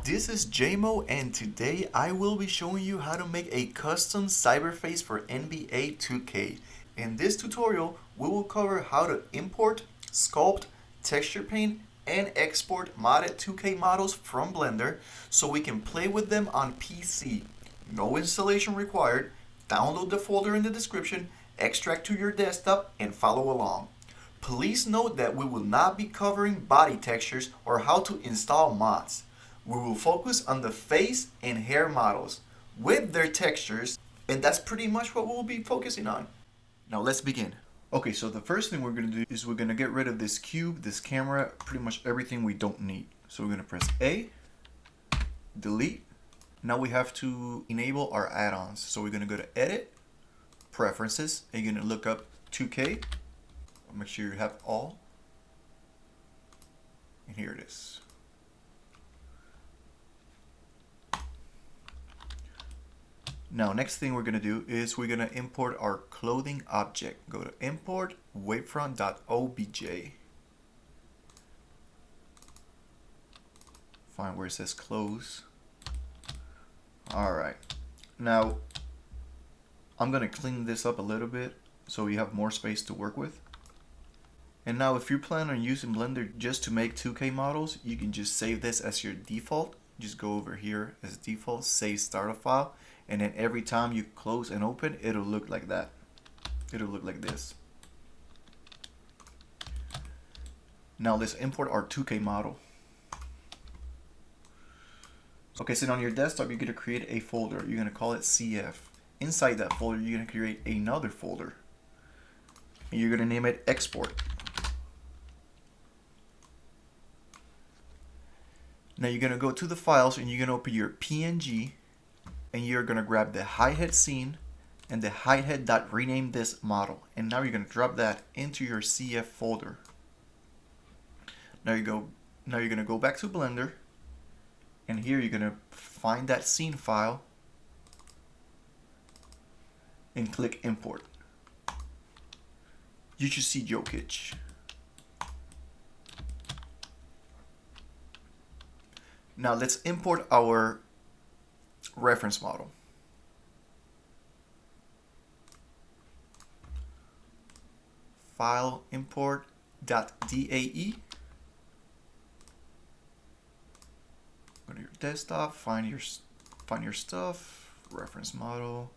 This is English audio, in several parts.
This is J-Moe and today I will be showing you how to make a custom cyberface for NBA 2K. In this tutorial, we will cover how to import, sculpt, texture paint, and export modded 2K models from Blender so we can play with them on PC. No installation required. Download the folder in the description, extract to your desktop, and follow along. Please note that we will not be covering body textures or how to install mods. We will focus on the face and hair models with their textures, and that's pretty much what we'll be focusing on. Now let's begin. Okay, so the first thing we're going to do is we're going to get rid of this cube, this camera, pretty much everything we don't need. So we're going to press A, delete. Now we have to enable our add-ons. So we're going to go to Edit, Preferences, and you're going to look up 2K. Make sure you have all. And here it is. Now, next thing we're going to do is we're going to import our clothing object. Go to import wavefront.obj. Find where it says clothes. Alright. Now, I'm going to clean this up a little bit so you have more space to work with. And now if you plan on using Blender just to make 2K models, you can just save this as your default. Just go over here as default, save starter file, and then every time you close and open, it'll look like that. It'll look like this. Now let's import our 2K model. Okay, so on your desktop, you're going to create a folder. You're going to call it CF. Inside that folder, you're going to create another folder. And you're going to name it Export. Now you're going to go to the files and you're going to open your PNG and you're going to grab the hi-hat scene and the hi-hat.rename this model. And now you're going to drop that into your CF folder. Now you're going to go back to Blender and here you're going to find that scene file and click import. You should see Jokic. Now let's import our reference model. File import.dae. Go to your desktop, find your stuff, reference model.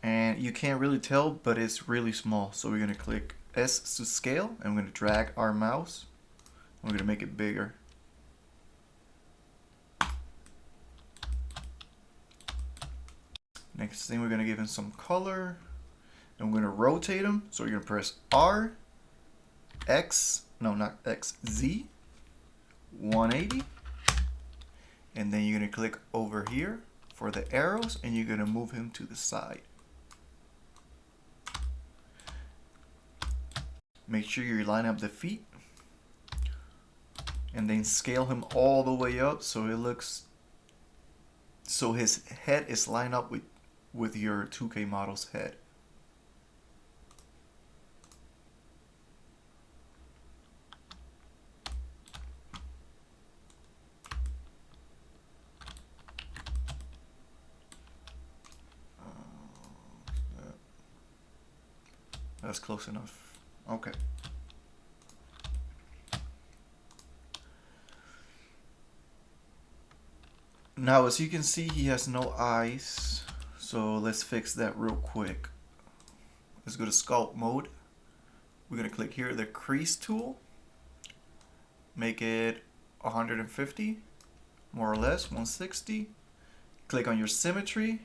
And you can't really tell, but it's really small. So we're going to click S to scale and we're going to drag our mouse. We're going to make it bigger. Next thing, we're going to give him some color. And we're going to rotate him. So you're going to press R, X, no, not X, Z, 180. And then you're going to click over here for the arrows and you're going to move him to the side. Make sure you line up the feet. And then scale him all the way up so it looks, so his head is lined up with your 2K model's head. That's close enough. Okay. Now, as you can see, he has no eyes, so let's fix that real quick. Let's go to sculpt mode. We're going to click here, the crease tool. Make it 150, more or less, 160. Click on your symmetry,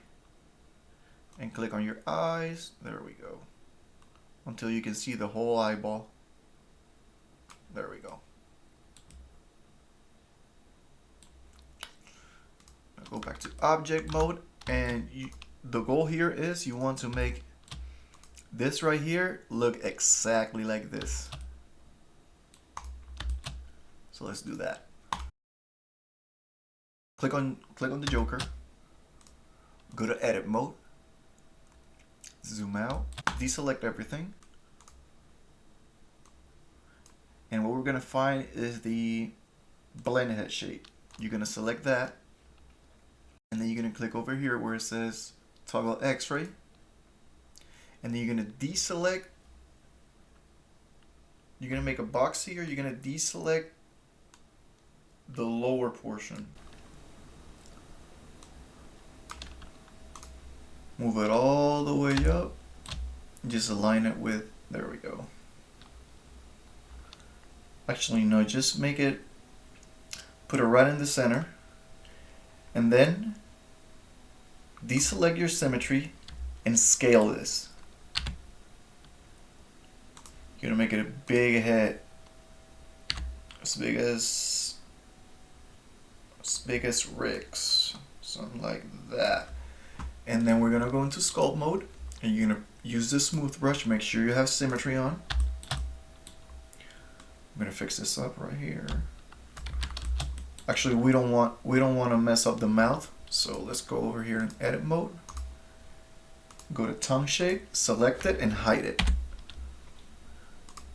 and click on your eyes. There we go. Until you can see the whole eyeball. There we go. Go back to object mode, and the goal here is you want to make this right here look exactly like this. So let's do that. Click on the Joker. Go to edit mode. Zoom out. Deselect everything. And what we're going to find is the blend head shape. You're gonna select that, and then you're gonna click over here where it says toggle X-ray, and then you're gonna deselect. You're gonna make a box here. You're gonna deselect the lower portion. Move it all the way up. Just align it with, there we go. Actually, no, just make it, put it right in the center. And then deselect your symmetry and scale this. You're gonna make it a big head. As big as Rick's. Something like that. And then we're gonna go into sculpt mode, and you're gonna use the smooth brush. Make sure you have symmetry on. I'm gonna fix this up right here. Actually, we don't want to mess up the mouth, so let's go over here in edit mode. Go to tongue shape, select it, and hide it.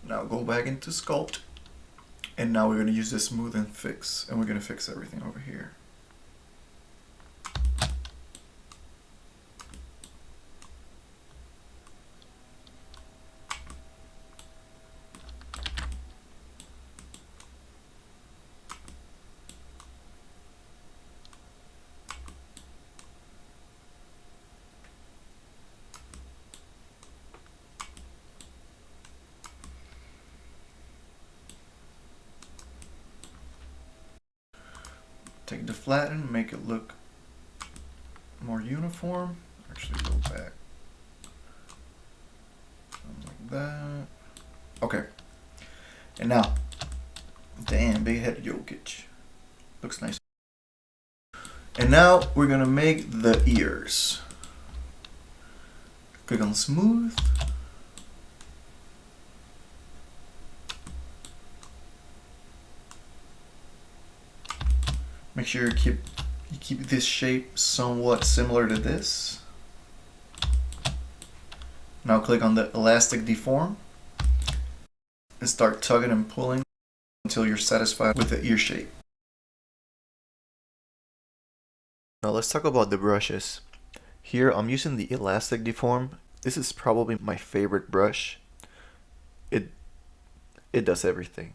Now go back into sculpt, and now we're gonna use this smooth and fix, and we're gonna fix everything over here. Take the flatten, make it look more uniform. Actually, go back. Something like that. Okay. And now, damn, big head Jokic. Looks nice. And now we're gonna make the ears. Click on smooth. Make sure you keep this shape somewhat similar to this. Now click on the elastic deform and start tugging and pulling until you're satisfied with the ear shape. Now let's talk about the brushes. Here I'm using the elastic deform. This is probably my favorite brush. It does everything.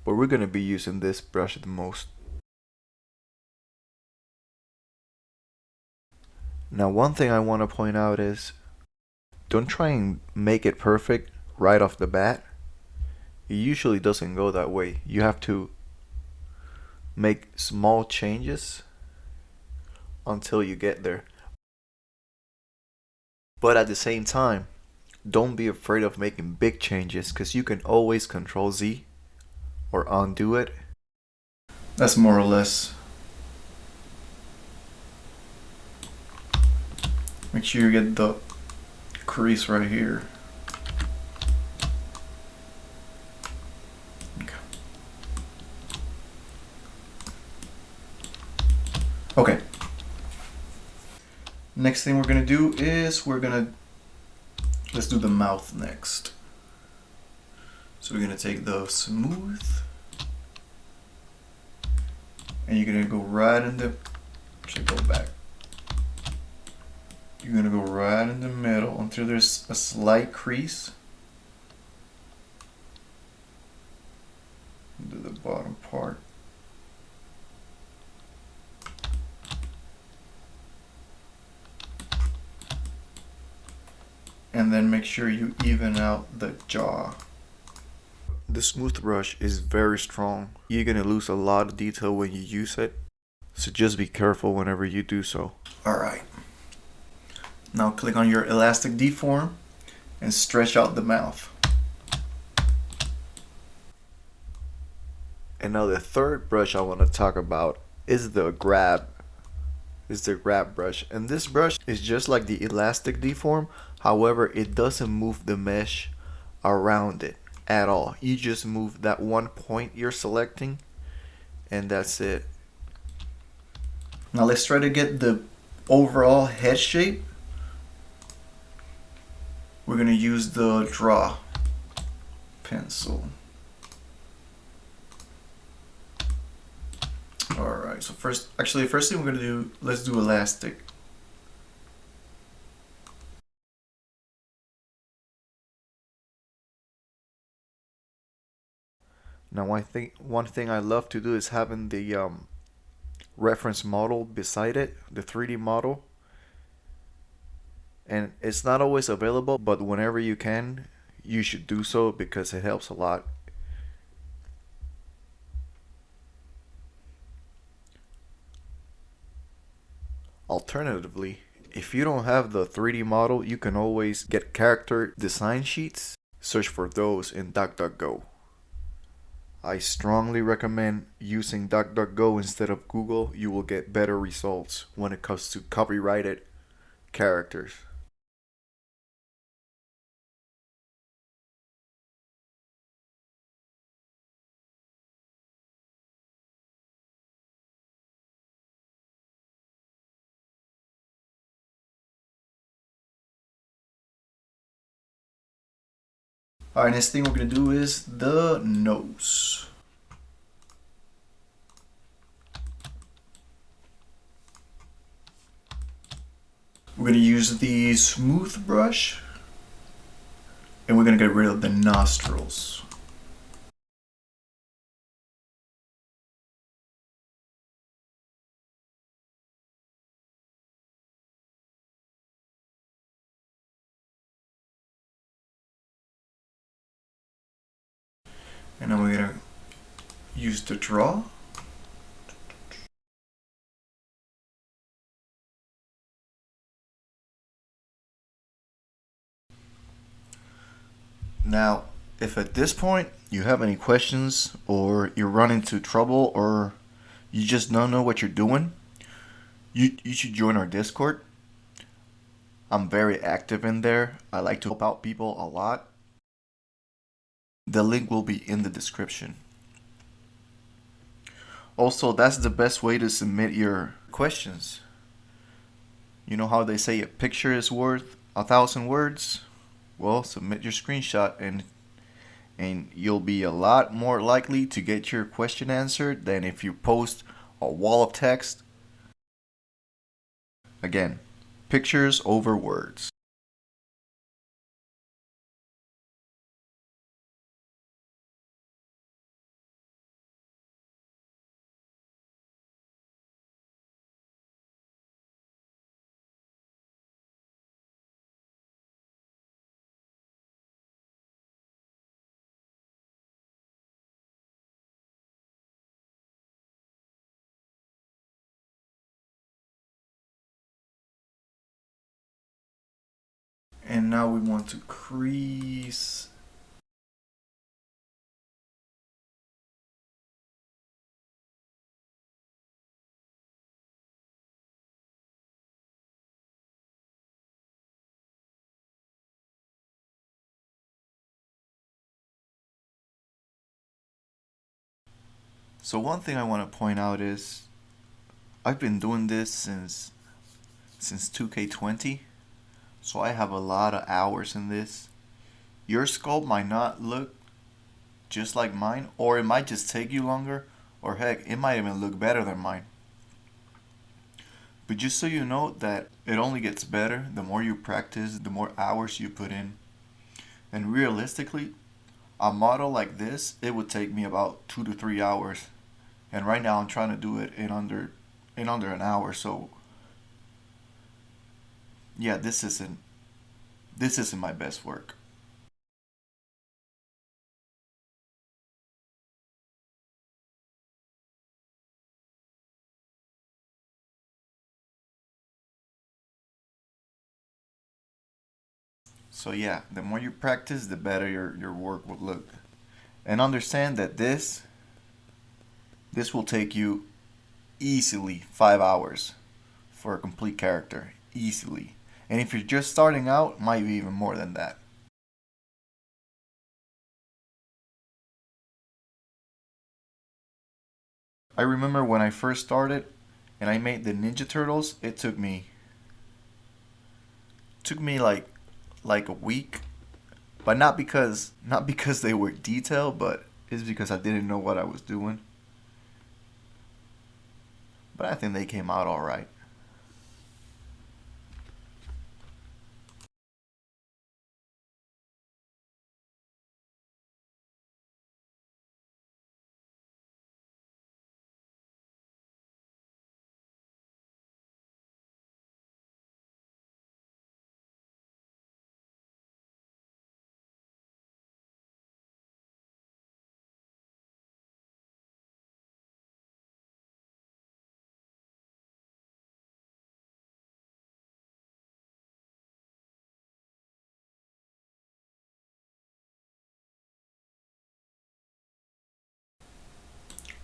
But we're going to be using this brush the most. Now one thing I want to point out is don't try and make it perfect right off the bat. It usually doesn't go that way. You have to make small changes until you get there. But at the same time, don't be afraid of making big changes, because you can always Control Z or undo it. That's more or less. Make sure you get the crease right here. Okay. Next thing we're gonna do is let's do the mouth next. So we're gonna take the smooth, and you're gonna go right in the, actually go back. You're gonna go right in the middle until there's a slight crease. Do the bottom part. And then make sure you even out the jaw. The smooth brush is very strong. You're gonna lose a lot of detail when you use it, so just be careful whenever you do so. Alright. Now click on your elastic deform and stretch out the mouth. And now the third brush I want to talk about is the grab. Brush. And this brush is just like the elastic deform. However, it doesn't move the mesh around it at all. You just move that one point you're selecting, and that's it. Now let's try to get the overall head shape. We're gonna use the draw pencil. Alright, so first thing we're gonna do, let's do elastic. Now I think one thing I love to do is having the reference model beside it, the 3D model. And it's not always available, but whenever you can, you should do so because it helps a lot. Alternatively, if you don't have the 3D model, you can always get character design sheets. Search for those in DuckDuckGo. I strongly recommend using DuckDuckGo instead of Google. You will get better results when it comes to copyrighted characters. Alright, next thing we're going to do is the nose. We're going to use the smooth brush and we're going to get rid of the nostrils. And then we're going to use the draw. Now, if at this point you have any questions or you run into trouble or you just don't know what you're doing, you should join our Discord. I'm very active in there. I like to help out people a lot. The link will be in the description. Also, that's the best way to submit your questions. You know how they say a picture is worth 1,000 words? Well, submit your screenshot and you'll be a lot more likely to get your question answered than if you post a wall of text. Again, pictures over words. And now we want to crease. So one thing I want to point out is I've been doing this since 2K20, so I have a lot of hours in this. Your sculpt might not look just like mine, or it might just take you longer, or heck, it might even look better than mine. But just so you know that it only gets better the more you practice, the more hours you put in. And realistically, a model like this, it would take me about 2 to 3 hours. And right now I'm trying to do it in under an hour, so yeah, this isn't my best work. So yeah, the more you practice, the better your work will look. And understand that this will take you easily 5 hours for a complete character. Easily. And if you're just starting out, might be even more than that. I remember when I first started and I made the Ninja Turtles, it took me like a week, but not because they were detailed, but it's because I didn't know what I was doing. but I think they came out all right.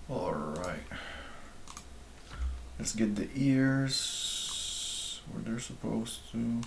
All right. Let's get the ears where they're supposed to.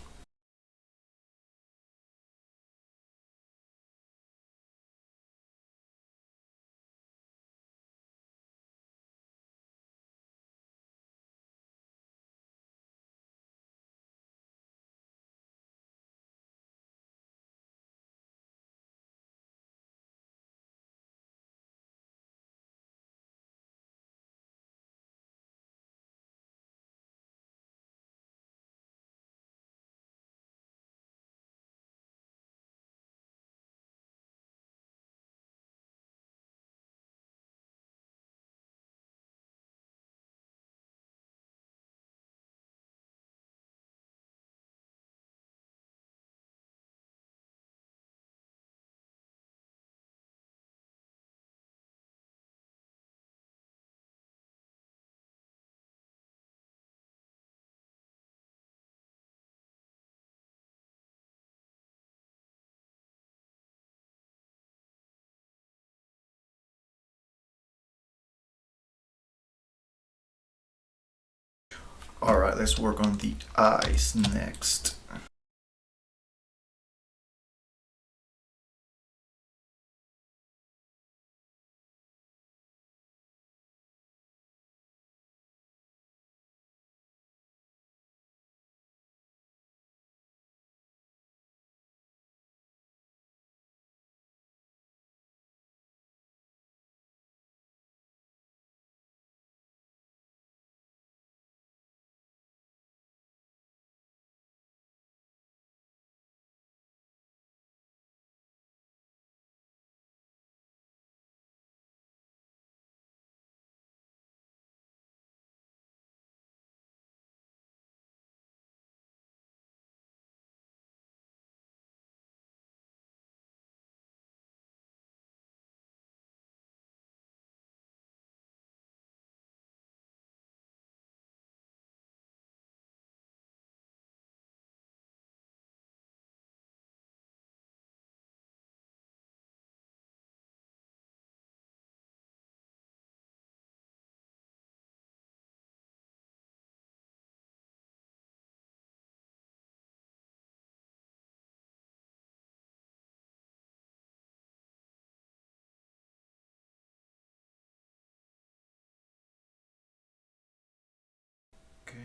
All right, let's work on the eyes next. Okay.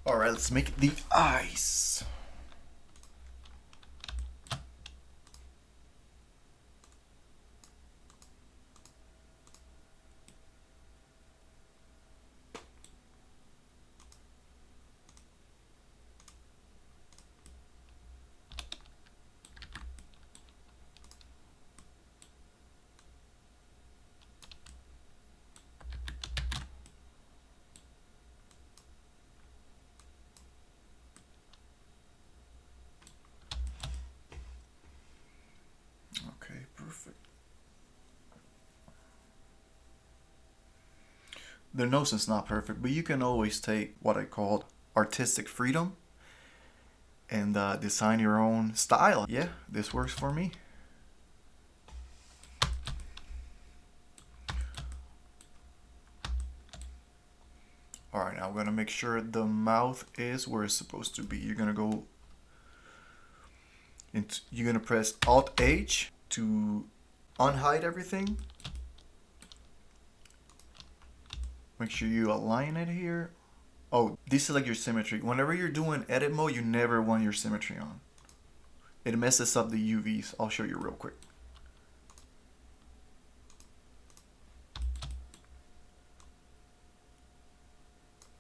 All right, let's make the eyes. Okay, perfect. The nose is not perfect, but you can always take what I call artistic freedom and design your own style. Yeah, this works for me. All right, now I'm gonna make sure the mouth is where it's supposed to be. You're gonna go into, you're gonna press Alt H to unhide everything. Make sure you align it here. Oh, deselect your symmetry. Whenever you're doing edit mode, you never want your symmetry on. It messes up the UVs. I'll show you real quick.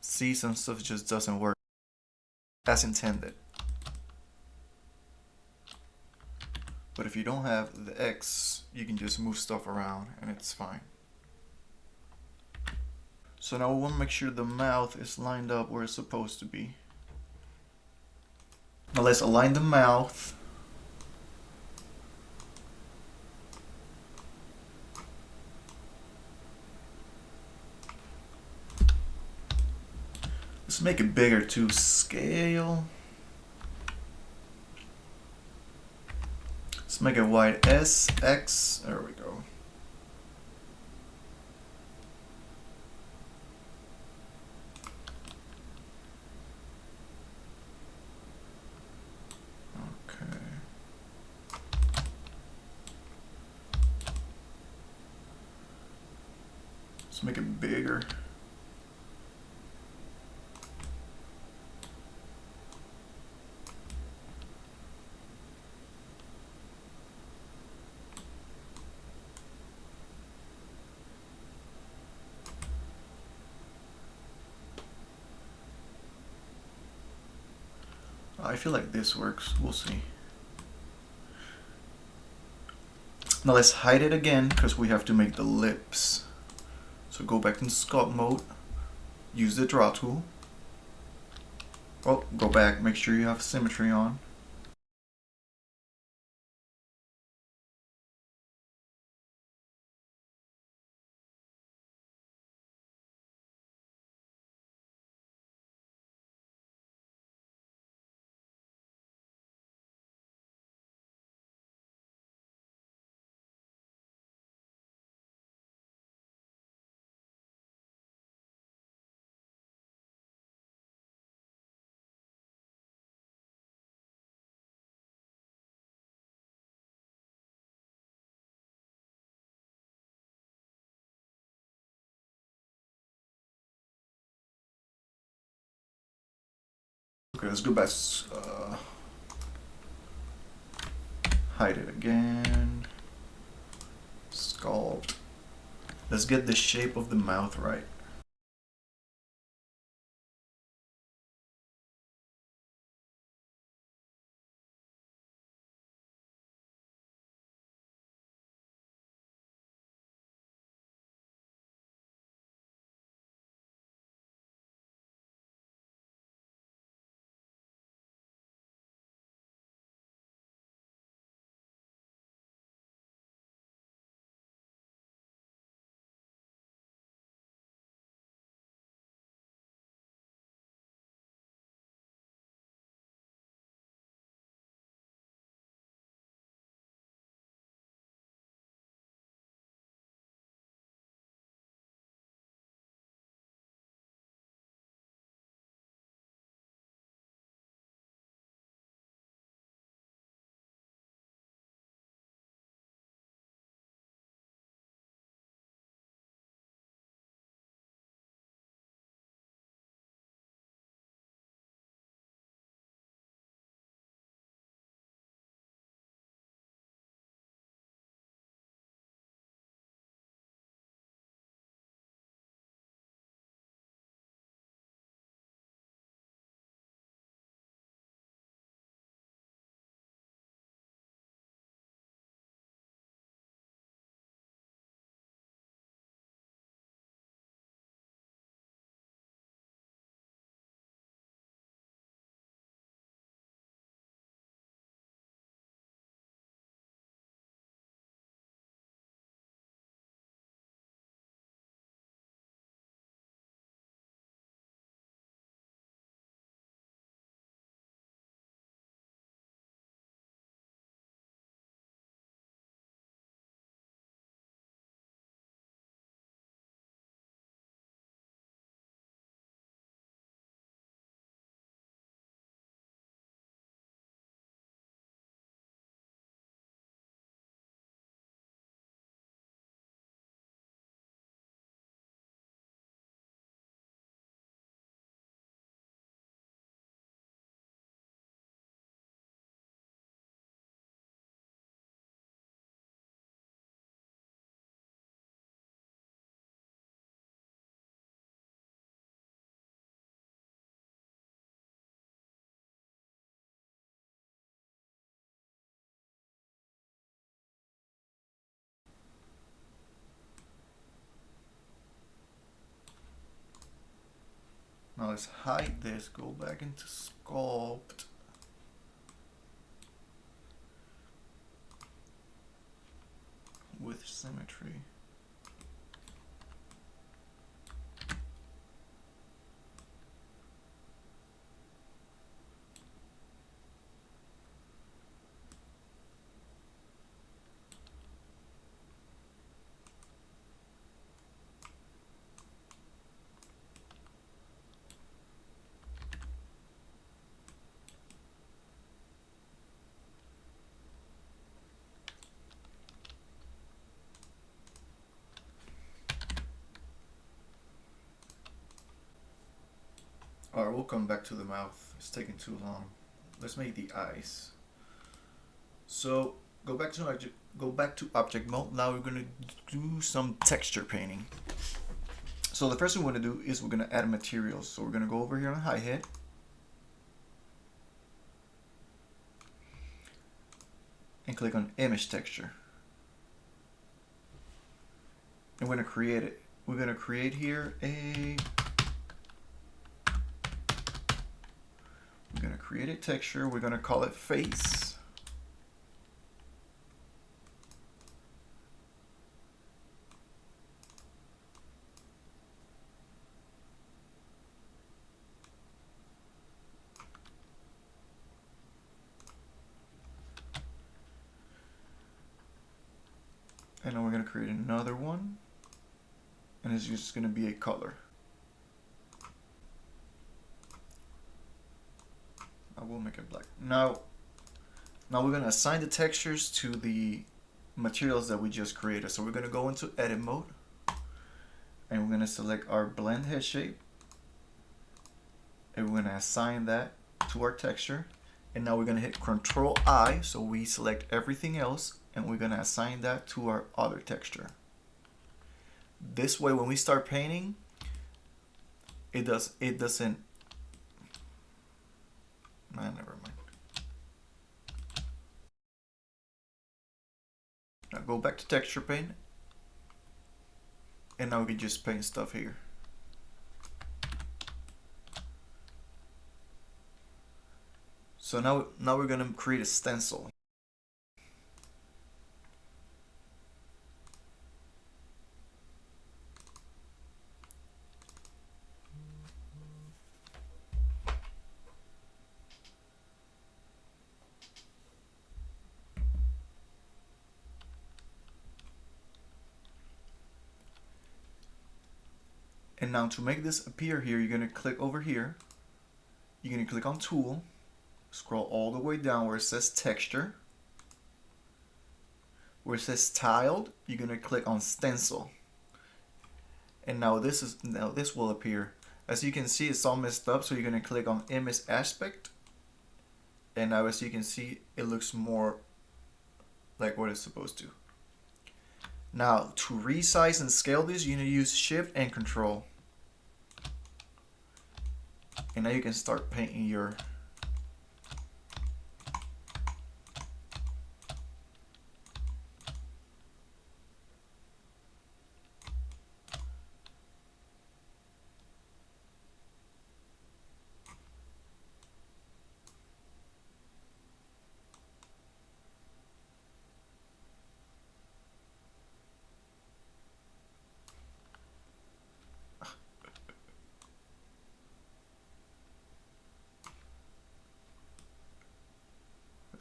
See, some stuff just doesn't work as intended. But if you don't have the X, you can just move stuff around and it's fine. So now we want to make sure the mouth is lined up where it's supposed to be. Now let's align the mouth. Let's make it bigger to scale. Let's make it wide S, X, there we go. Okay. Let's make it bigger. I feel like this works. We'll see. Now let's hide it again because we have to make the lips. So go back in sculpt mode. Use the draw tool. Oh, go back. Make sure you have symmetry on. Okay, let's go back. Hide it again. Sculpt. Let's get the shape of the mouth right. Now let's hide this, go back into Sculpt. With symmetry. Alright, we'll come back to the mouth. It's taking too long. Let's make the eyes. So go back to object mode. Now we're gonna do some texture painting. So the first thing we're gonna do is we're gonna add materials. So we're gonna go over here on hi-hat. And click on image texture. And we're gonna create it. We're gonna create here a texture. We're gonna call it face. And then we're gonna create another one. And it's just gonna be a color. I will make it black. Now we're gonna assign the textures to the materials that we just created. So we're gonna go into edit mode and we're gonna select our blend head shape and we're gonna assign that to our texture. And now we're gonna hit Control I, so we select everything else and we're gonna assign that to our other texture. This way when we start painting, it doesn't never mind. Now go back to texture paint. And now we can just paint stuff here. So now we're gonna create a stencil. And now to make this appear here, you're gonna click over here. You're gonna click on Tool, scroll all the way down where it says Texture. Where it says Tiled, you're gonna click on Stencil. And now this will appear. As you can see, it's all messed up, so you're gonna click on Image Aspect. And now as you can see, it looks more like what it's supposed to. Now to resize and scale this, you're gonna use Shift and Control. And now you can start painting your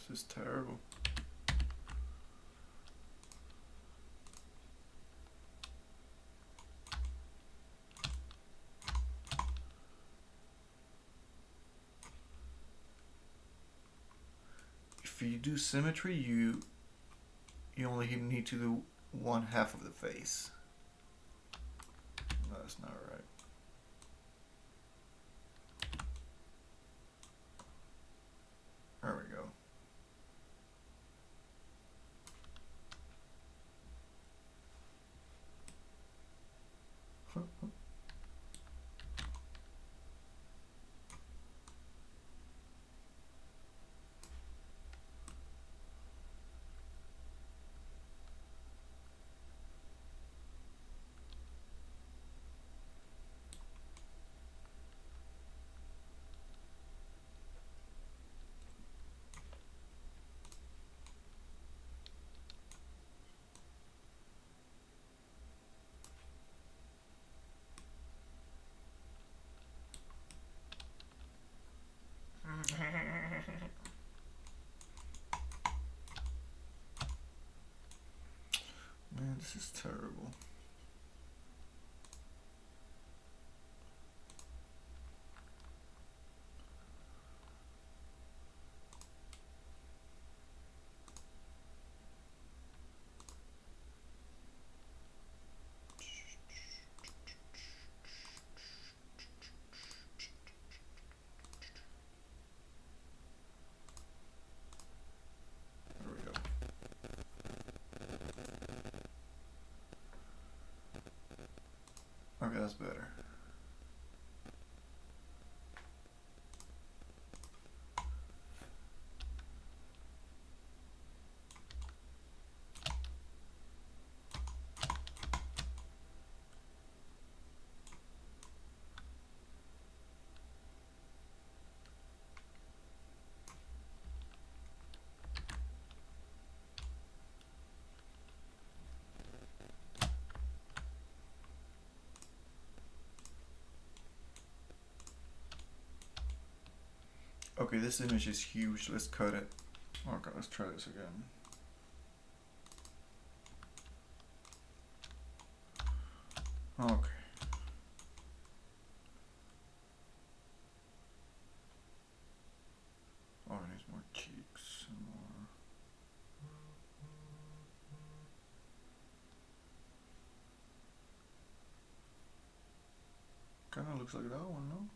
This is terrible. If you do symmetry, you only need to do 1/2 of the face. No, that's not right. There we go. This is terrible. There we go. Okay, that's better. Okay, this image is huge. Let's cut it. Okay, let's try this again. Okay. Oh, it needs more cheeks. More. Kind of looks like that one, no?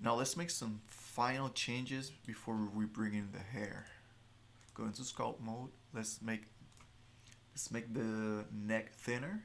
Now let's make some final changes before we bring in the hair. Go into sculpt mode. Let's make the neck thinner.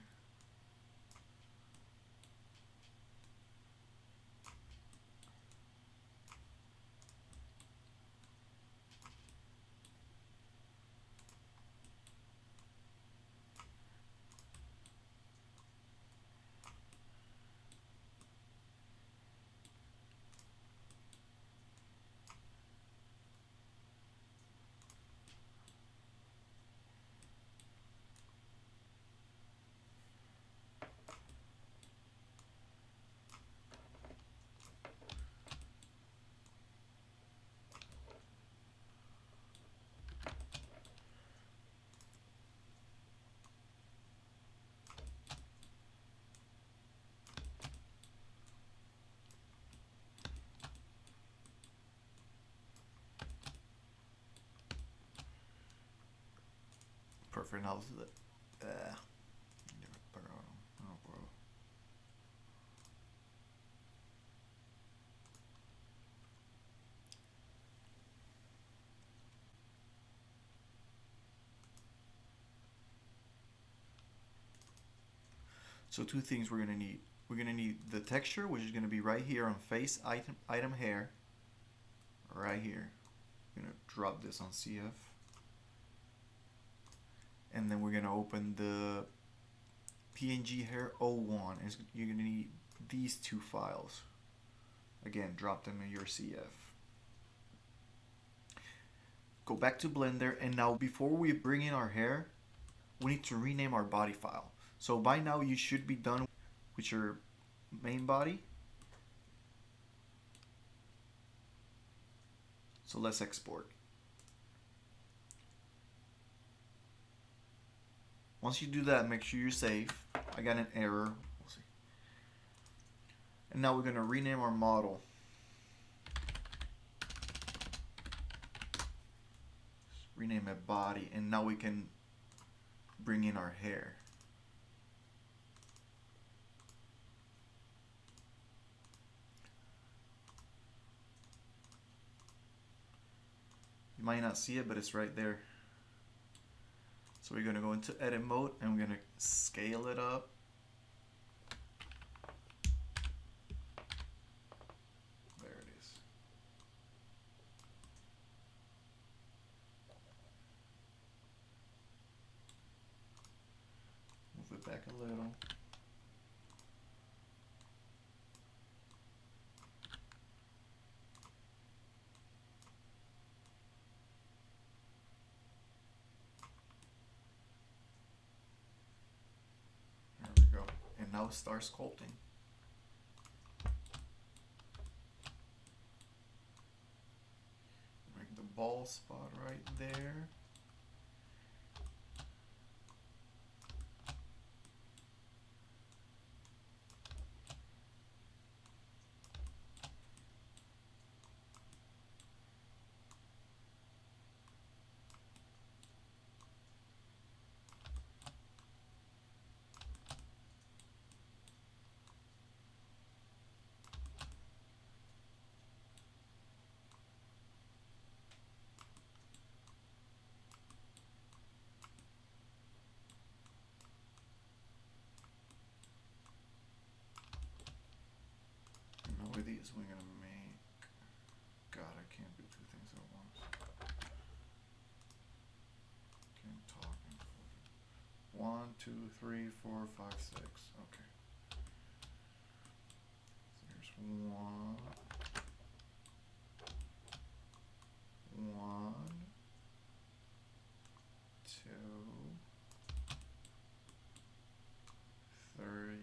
Perfect. Now so two things we're gonna need. We're gonna need the texture, which is gonna be right here on face item hair. Right here. I'm gonna drop this on CF. And then we're gonna open the PNG hair 01, and you're gonna need these two files. Again, drop them in your CF. Go back to Blender, and now before we bring in our hair, we need to rename our body file. So by now you should be done with your main body. So let's export. Once you do that, make sure you're safe. I got an error. We'll see. And now we're going to rename our model. Rename it body, and now we can bring in our hair. You might not see it, but it's right there. So we're going to go into edit mode, and we're going to scale it up. There it is. Move it back a little. And now start sculpting. Make the ball spot right there. With these we're gonna make, God, I can't do two things at once. Can't talk. 1, 2, 3, 4, 5, 6. Okay. So here's 1, 2, 3.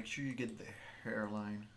make sure you get the hairline.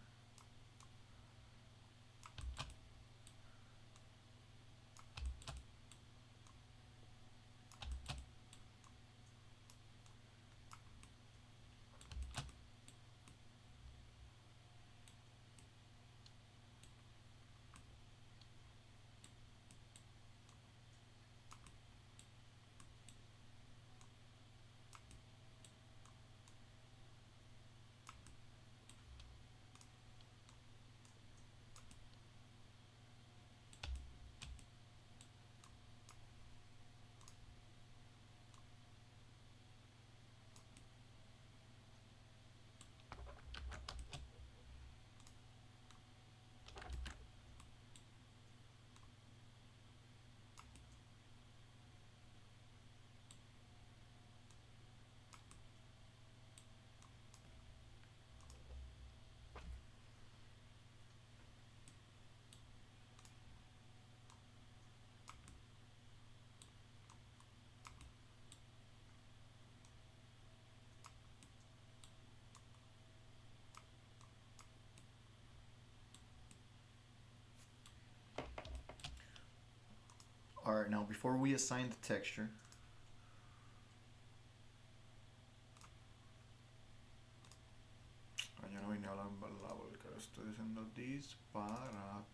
Alright, now before we assign the texture, yo no vine a hablar la boca, estoy diciendo disparates.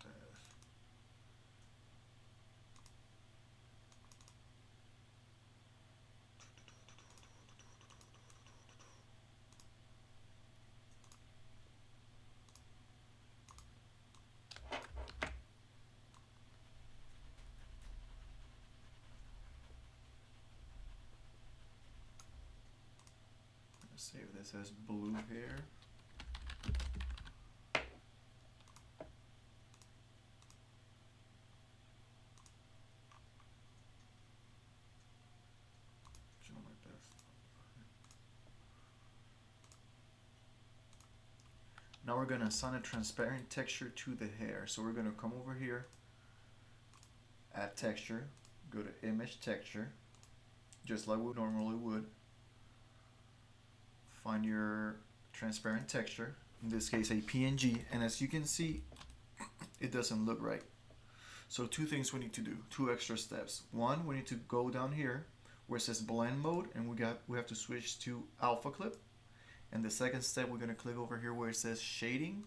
Let's save this as blue hair. Now we're going to assign a transparent texture to the hair. So we're going to come over here, add texture, go to image texture, just like we normally would. Find your transparent texture, in this case a PNG, and as you can see, it doesn't look right. So two things we need to do, two extra steps. One, we need to go down here where it says blend mode, and we have to switch to alpha clip. And the second step, we're gonna click over here where it says shading.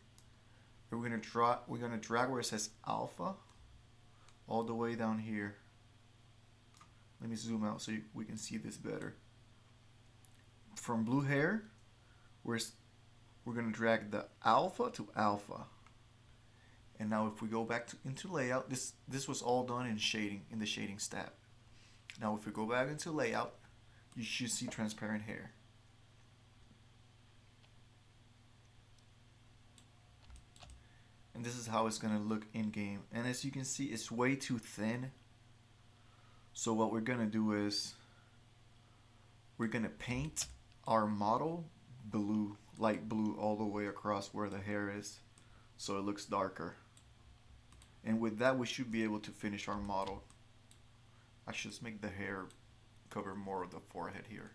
And we're gonna drag where it says alpha all the way down here. Let me zoom out so we can see this better. From blue hair, we're gonna drag the alpha to alpha. And now if we go back into layout, this was all done in shading, in the shading step. Now if we go back into layout, you should see transparent hair. And this is how it's gonna look in game. And as you can see, it's way too thin. So what we're gonna do is we're gonna paint our model blue, light blue, all the way across where the hair is, so it looks darker. And with that, we should be able to finish our model. I should just make the hair cover more of the forehead here.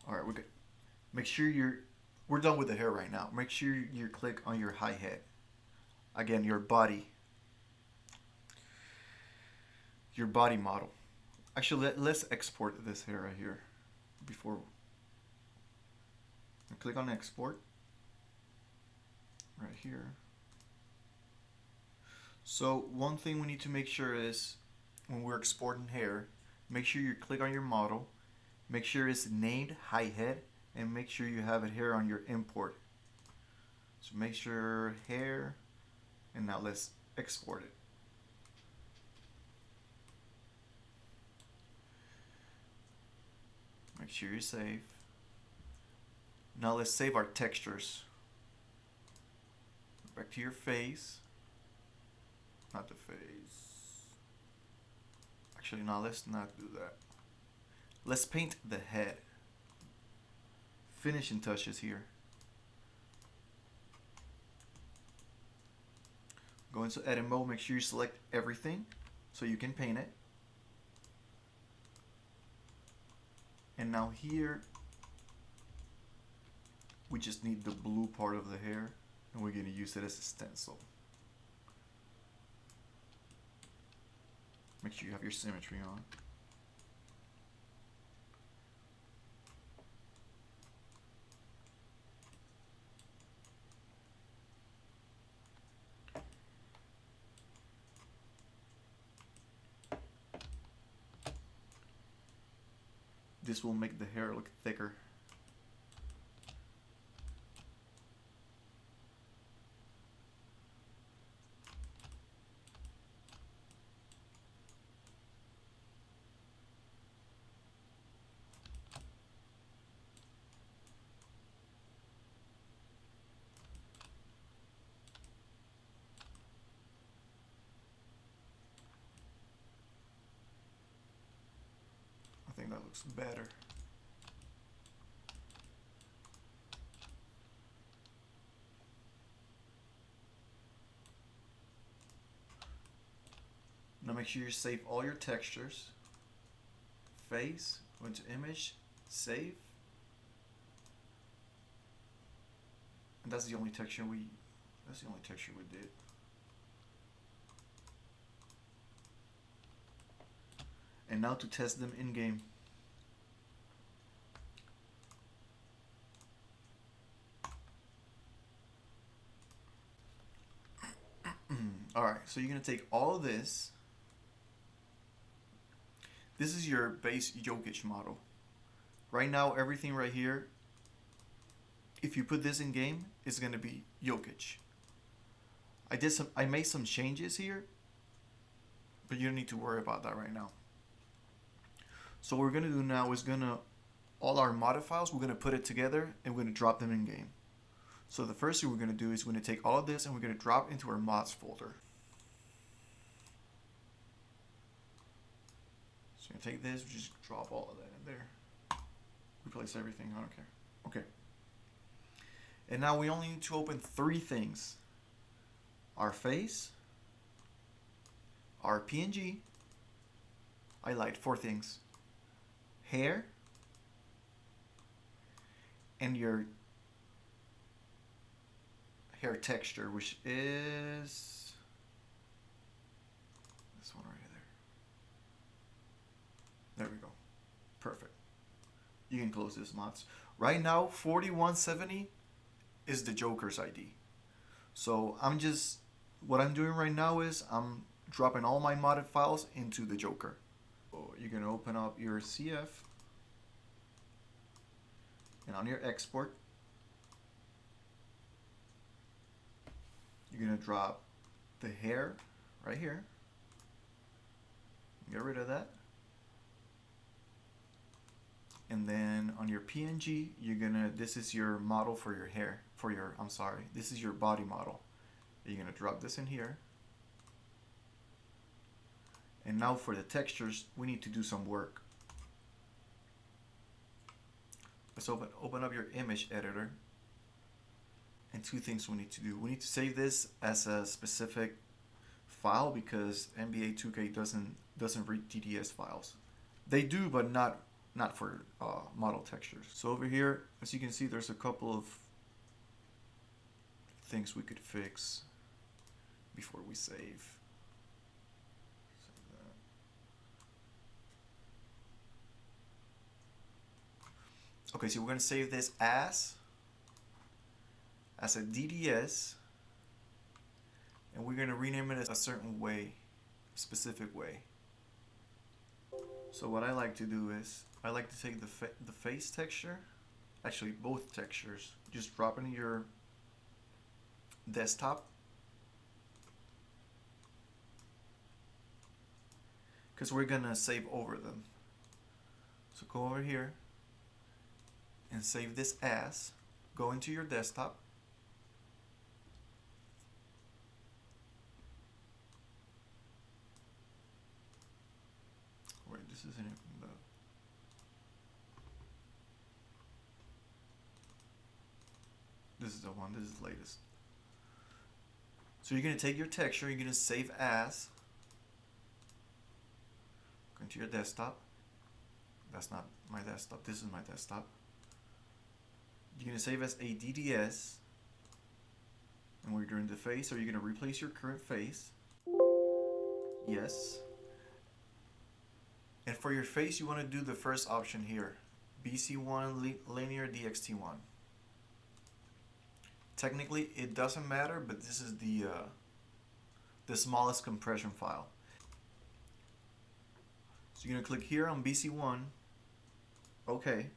All right, we're good. Make sure we're done with the hair right now. Make sure you click on your hi-hat. Again, your body model. Actually, let's export this hair right here before. Click on export right here. So one thing we need to make sure is when we're exporting hair, make sure you click on your model, make sure it's named hi-hat, and make sure you have it here on your import. So make sure hair, and now let's export it. Make sure you save. Now let's save our textures. Back to your face. Not the face. Actually, no, let's not do that. Let's paint the head. Finishing touches here. Go into edit mode, make sure you select everything so you can paint it. And now here, we just need the blue part of the hair, and we're gonna use it as a stencil. Make sure you have your symmetry on. This will make the hair look thicker. I think that looks better. Now make sure you save all your textures. Face, go into image, save. And that's the only texture we did. And now to test them in game. Alright, so you're gonna take all of this. This is your base Jokic model. Right now, everything right here, if you put this in game, it's gonna be Jokic. I made some changes here, but you don't need to worry about that right now. So what we're gonna do now is all our modded files, we're gonna put it together and we're gonna drop them in game. So the first thing we're gonna do is we're gonna take all of this and we're gonna drop into our mods folder. So you're gonna take this, we just drop all of that in there. Replace everything, I don't care. Okay. And now we only need to open 3 things. Our face, our PNG, I lied, 4 things. Hair, and your hair texture, which is this one right there. There we go. Perfect. You can close this mods. Right now, 4170 is the Joker's ID. So what I'm doing right now is I'm dropping all my modded files into the Joker. So you're gonna open up your CF, and on your export, you're gonna drop the hair right here. Get rid of that. And then on your PNG, this is your model for your hair, this is your body model. You're gonna drop this in here. And now for the textures, we need to do some work. Let's open up your image editor. And 2 things we need to do. We need to save this as a specific file because NBA2K doesn't read DDS files. They do, but not for model textures. So over here, as you can see, there's a couple of things we could fix before we save. Okay, so we're going to save this as a DDS, and we're going to rename it a certain way, a specific way. So what I like to do is I like to take the face texture, actually both textures, just drop into your desktop, because we're gonna save over them. So go over here and save this as, go into your desktop, this isn't it. This is the one. This is the latest. So you're gonna take your texture. You're gonna save as. Go into your desktop. That's not my desktop. This is my desktop. You're gonna save as a DDS. And we're doing the face. So you're gonna replace your current face. Yes. And for your face, you want to do the first option here, BC1 linear DXT1. Technically, it doesn't matter, but this is the smallest compression file. So you're gonna click here on BC1, okay.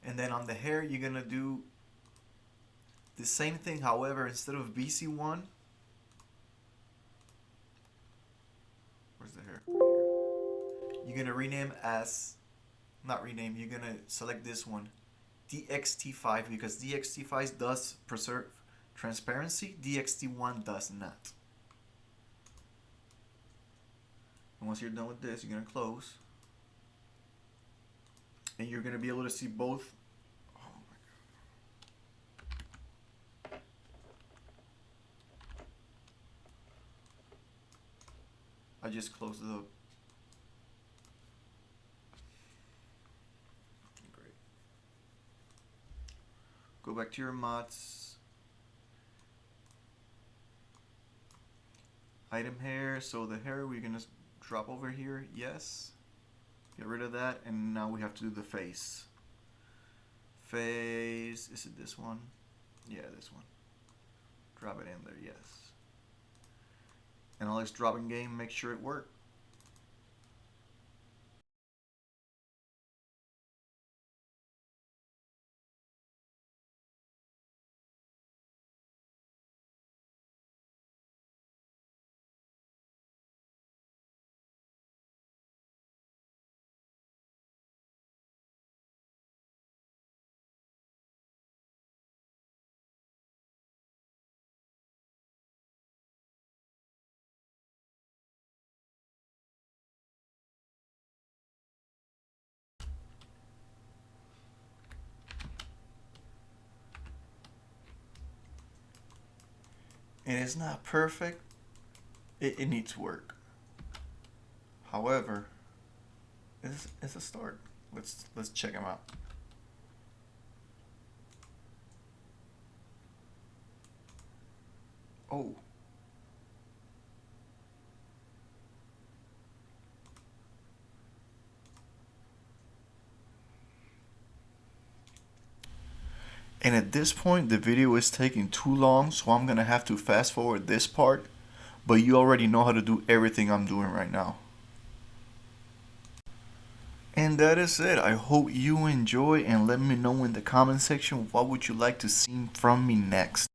And then on the hair, you're gonna do the same thing. However, instead of BC1, where's the hair? You're gonna rename as, not rename, you're gonna select this one, DXT5, because DXT5 does preserve transparency, DXT1 does not. And once you're done with this, you're gonna close. And you're gonna be able to see both. Oh my God. I just closed the go back to your mods, item hair. So the hair we're gonna drop over here, yes, get rid of that. And now we have to do the face. Face, is it this one? Yeah, this one. Drop it in there, yes. And all this dropping game, make sure it works. And it's not perfect. It needs work. However, it's a start. Let's check them out. Oh. And at this point, the video is taking too long, so I'm gonna have to fast forward this part. But you already know how to do everything I'm doing right now. And that is it. I hope you enjoy, and let me know in the comment section what would you like to see from me next.